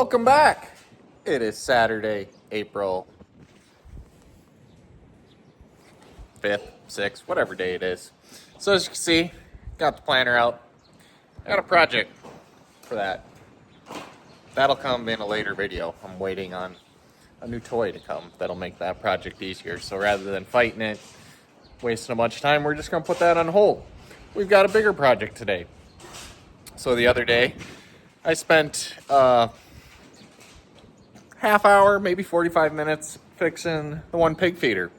Welcome back. It is Saturday, April 5th, 6th, whatever day it is. So as you can see, got the planner out. I got a project for that. That'll come in a later video. I'm waiting on a new toy to come that'll make that project easier. So rather than fighting it, wasting a bunch of time, we're just gonna put that on hold. We've got a bigger project today. So the other day, I spent half hour, maybe 45 minutes fixing the one pig feeder.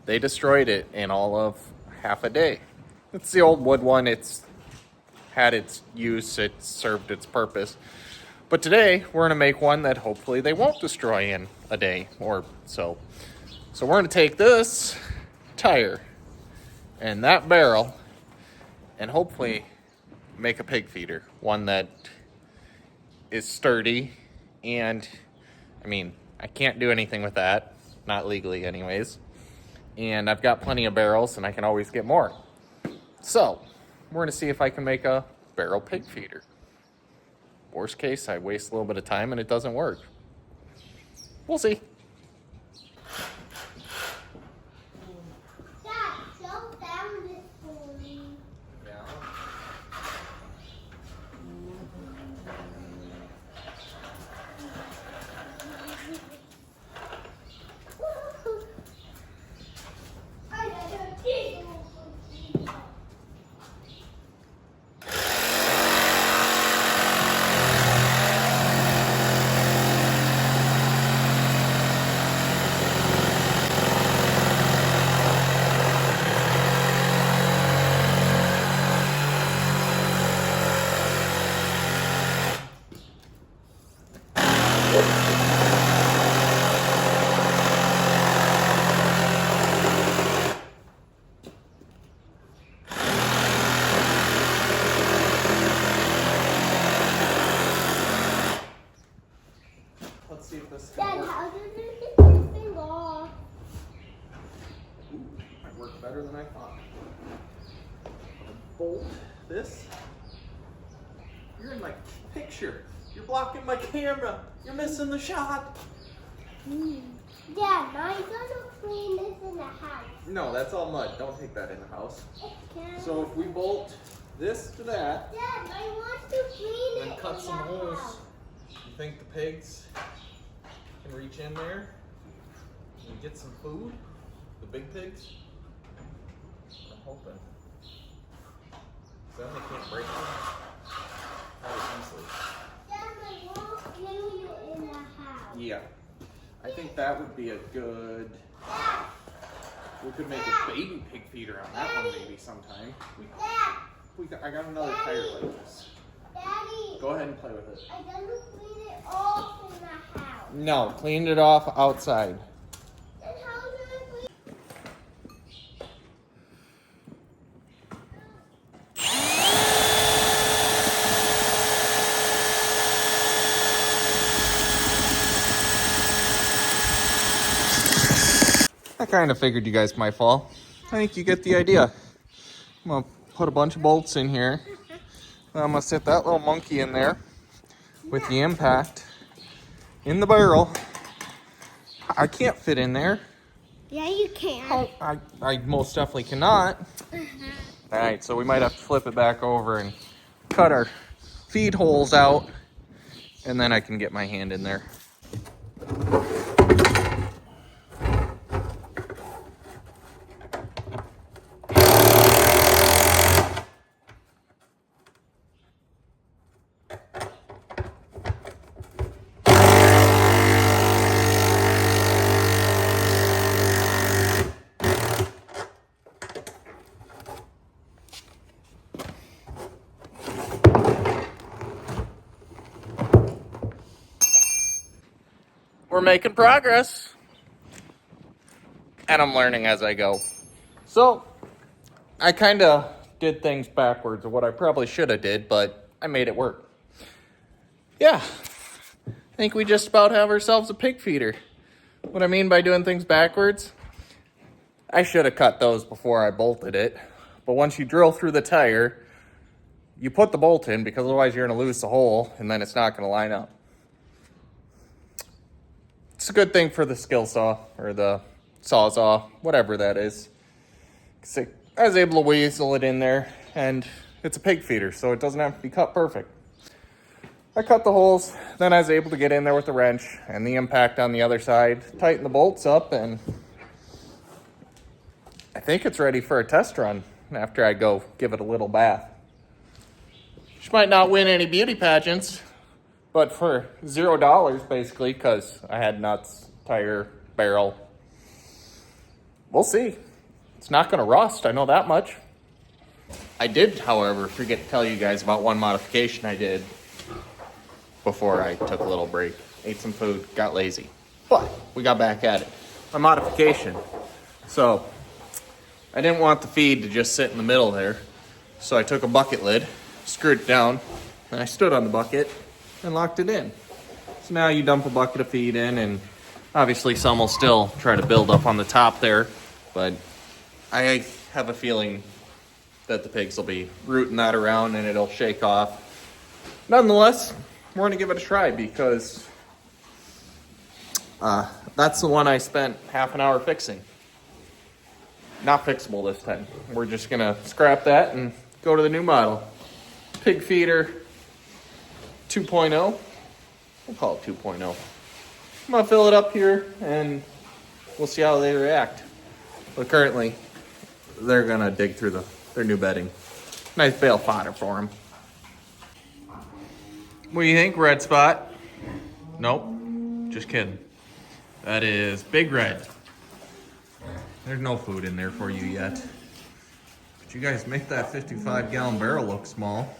They destroyed it in all of half a day. It's the old wood one. It's had its use. It served its purpose. But today, we're going to make one that hopefully they won't destroy in a day or so. So we're going to take this tire and that barrel and hopefully make a pig feeder. One that is sturdy. And, I mean, I can't do anything with that. Not legally anyways. And I've got plenty of barrels, and I can always get more. So, we're going to see if I can make a barrel pig feeder. Worst case, I waste a little bit of time and it doesn't work. We'll see. Let's see if this can Dad, work. how did you get this thing off? Ooh, might work better than I thought. Bolt this. You're in my picture. You're blocking my camera. You're missing the shot. Dad, I'm gonna clean this in the house. No, that's all mud. Don't take that in the house. Can So if we bolt this to that, Dad, I want to clean and it cut in some the holes, house. you think the pigs can reach in there and get some food? The big pigs? I'm hoping. So then they can't break them. Probably easily. Dad, I want to clean you in the house. Yeah. I think that would be a good... Dad, We could make a baby pig feeder on that one maybe sometime. I got another tire like this. Daddy, Go ahead and play with it. I'm gonna clean it off in the house. No, cleaned it off outside. Then how do I clean? I kind of figured you guys might fall. I think you get the idea. I'm going to put a bunch of bolts in here. I'm going to sit that little monkey in there with the impact in the barrel. I can't fit in there. Yeah, you can. Oh, I most definitely cannot. All right, so we might have to flip it back over and cut our feed holes out, and then I can get my hand in there. We're making progress. And I'm learning as I go. So, I kind of did things backwards of what I probably should have did, but I made it work. Yeah. I think we just about have ourselves a pig feeder. What I mean by doing things backwards, I should have cut those before I bolted it. But once you drill through the tire, you put the bolt in because otherwise you're going to lose the hole and then it's not going to line up. It's a good thing for the skill saw or the sawzall, whatever that is. 'Cause I was able to weasel it in there, and it's a pig feeder, so it doesn't have to be cut perfect. I cut the holes, then I was able to get in there with the wrench and the impact on the other side, tighten the bolts up, and I think it's ready for a test run after I go give it a little bath. She might not win any beauty pageants, but for $0 basically, because I had nuts, tire, barrel. We'll see. It's not going to rust, I know that much. I did, however, forget to tell you guys about one modification I did before I took a little break. Ate some food, got lazy. But we got back at it. My modification. So, I didn't want the feed to just sit in the middle there. So I took a bucket lid, screwed it down, and I stood on the bucket and locked it in. So now you dump a bucket of feed in, and obviously some will still try to build up on the top there, but I have a feeling that the pigs will be rooting that around and it'll shake off. Nonetheless, we're going to give it a try because that's the one I spent half an hour fixing. Not fixable this time. We're just going to scrap that and go to the new model. Pig feeder 2.0. We'll call it 2.0. I'm going to fill it up here and we'll see how they react. But currently, they're going to dig through their new bedding. Nice bale fodder for them. What do you think, Red Spot? Nope. Just kidding. That is Big Red. There's no food in there for you yet. But you guys make that 55-gallon barrel look small.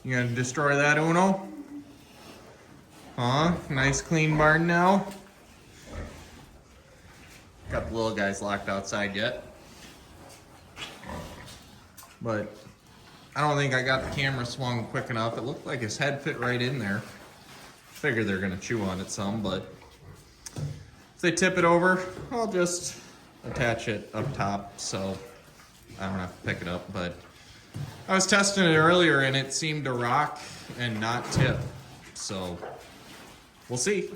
You gonna destroy that, Uno? Huh? Nice clean barn now? Got the little guys locked outside yet. But I don't think I got the camera swung quick enough. It looked like his head fit right in there. Figure they're gonna chew on it some, but if they tip it over, I'll just attach it up top so I don't have to pick it up. But I was testing it earlier and it seemed to rock and not tip. So we'll see.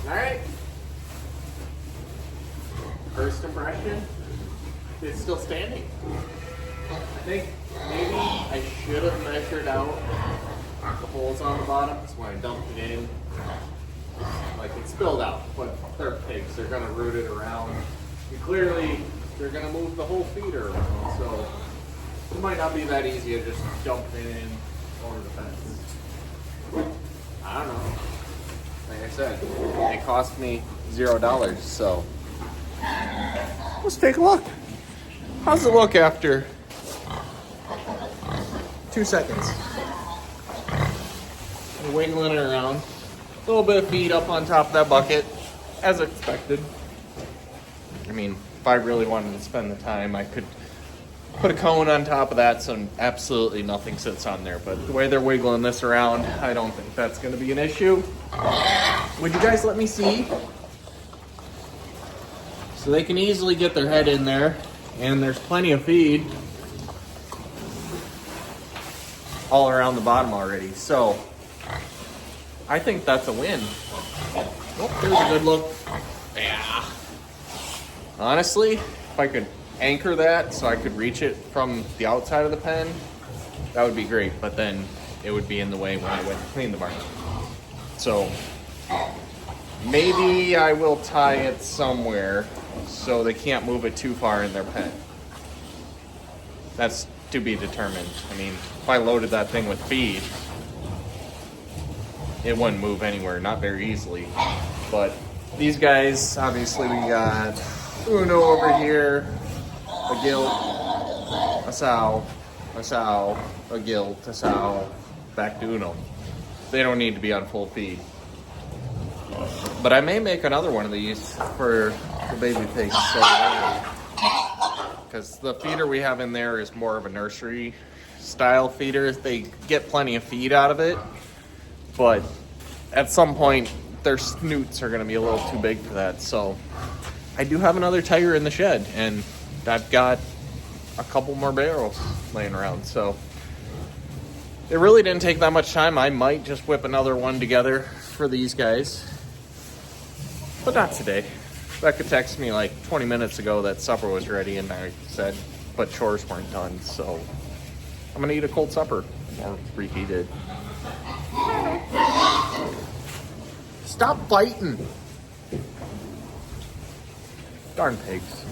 Alright. First impression, it's still standing. I think maybe I should have measured out the holes on the bottom, so when I dumped it in, like it spilled out, but they're pigs, they're gonna root it around. And clearly, they're gonna move the whole feeder around, so it might not be that easy to just dump it in over the fence. I don't know. Like I said, it cost me $0, so let's take a look. How's it look after 2 seconds? We're wiggling it around. A little bit of feed up on top of that bucket, as expected. I mean, if I really wanted to spend the time, I could put a cone on top of that so absolutely nothing sits on there. But the way they're wiggling this around, I don't think that's going to be an issue. Would you guys let me see? So they can easily get their head in there, and there's plenty of feed all around the bottom already. So I think that's a win. Oh, there's a good look. Yeah. Honestly, if I could anchor that so I could reach it from the outside of the pen, that would be great. But then it would be in the way when I went to clean the barn. So maybe I will tie it somewhere so they can't move it too far in their pen. That's to be determined. I mean, if I loaded that thing with feed, it wouldn't move anywhere, not very easily. But these guys, obviously we got Uno over here, a gilt, a sow, a gilt, a sow, back to Uno. They don't need to be on full feed. But I may make another one of these for the baby pigs. Because the feeder we have in there is more of a nursery style feeder. They get plenty of feed out of it. But at some point, their snoots are going to be a little too big for that. So I do have another tiger in the shed. And I've got a couple more barrels laying around. So it really didn't take that much time. I might just whip another one together for these guys. But not today. Becca texted me like 20 minutes ago that supper was ready, and I said, but chores weren't done, so I'm gonna eat a cold supper, or reheat it. Stop biting! Darn pigs.